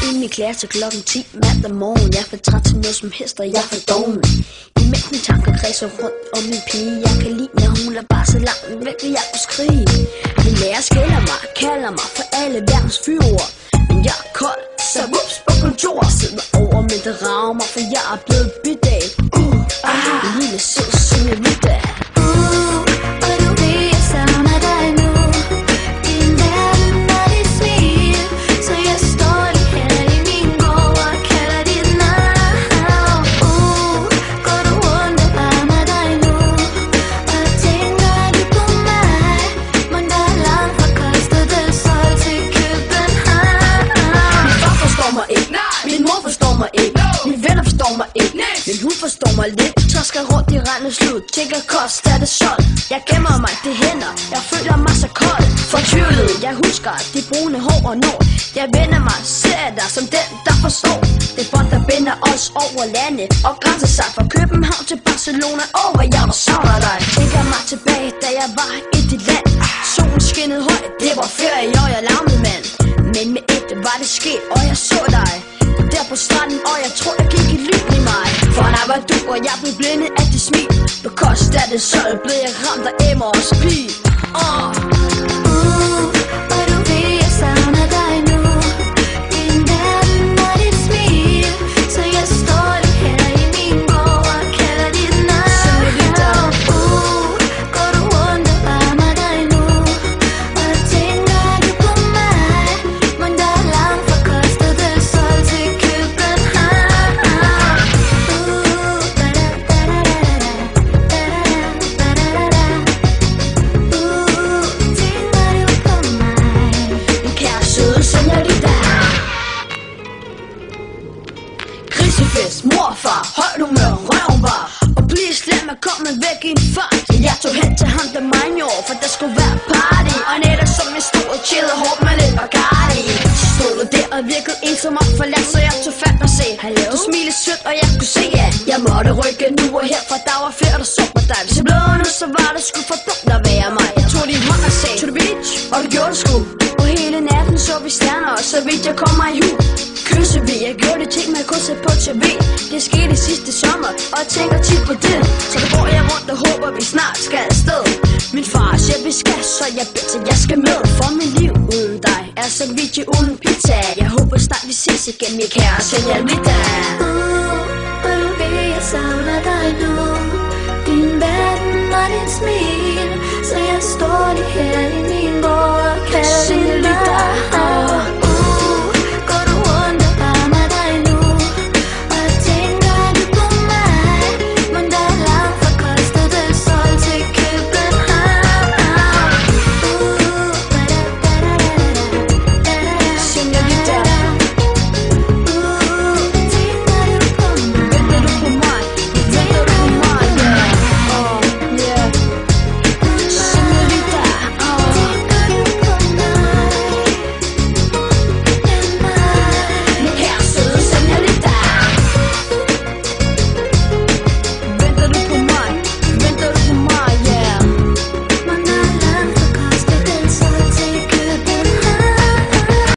i min klasse klokken 10 mandag morgen. Jeg er for træt til noget som helst, og jeg er for doven. Imens mine tanker kredser rundt om min pige. Jeg kan lide, når hun er bare så langt væk, vil jeg kunne skrige. Min lærer skælder mig, kalder mig for alle verdens fyre. Men jeg er kold, så vups på kontor. Sidder over, men det rager mig, for jeg er blevet bidt af. En lille sød som jeg vil da. Men hun forstår mig lidt. Trasker rundt i rende slut. Tænker kost er det solgt. Jeg gemmer mig, det hænder. Jeg føler mig så kold. Fortvivlet, jeg husker de brune hår og når jeg vender mig, ser dig som den der forstår. Det bånd der binder os over landet og grænser sig fra København til Barcelona. Hvor jeg var savner dig. Tænker mig tilbage da jeg var i dit land. Solen skinnede højt, det var ferie og jeg larmede mand. Men med et var det sket og jeg så dig der på stranden, og jeg tror der gik et lyn i mig. For der var du, og jeg blev blindet af dit smil. På kost af det sølv blev jeg ramt af emmer og spil. Og du ved, jeg savner dig nu. Din verden og dit smil. Så jeg står lige her i min gård og kalder dit navn. Går du rundt og varmer dig nu. Og tænker du på mig. Men der er langt fra kost af det sølv til morfar, højt humør, røven var. Og please lad mig komme væk i en fart. Jeg tog hen til ham, der mange år, for der skulle være party. Og netop som jeg stod og chillede hårdt med lidt Bacardi. Så stod du der og virkede ensom og forladt, så jeg tog fat og se. Hallo? Du smilede sødt, og jeg kunne se, at jeg måtte rykke nu og her, for der var flere, der så på dig. Hvis jeg blev nu, så var det sgu for dumt at være mig. Jeg tog din hånd og sagde, to the beach, og du gjorde det sgu. Og hele natten så vi stjerner, og så vidt jeg kom mig i hus. Kysse vi, jeg gjorde det ting, man kunne se på TV. Det skete i sidste sommer, og jeg tænker tit på det. Så der går jeg rundt og håber, vi snart skal afsted. Min far siger, vi skal, så jeg beder til, jeg skal med. For mit liv uden dig er så video uden pizza. Jeg håber snart vi ses igen, min kære señorita. Og du ved, jeg savner dig nu. Din verden og dit smil. Så jeg står lige her i min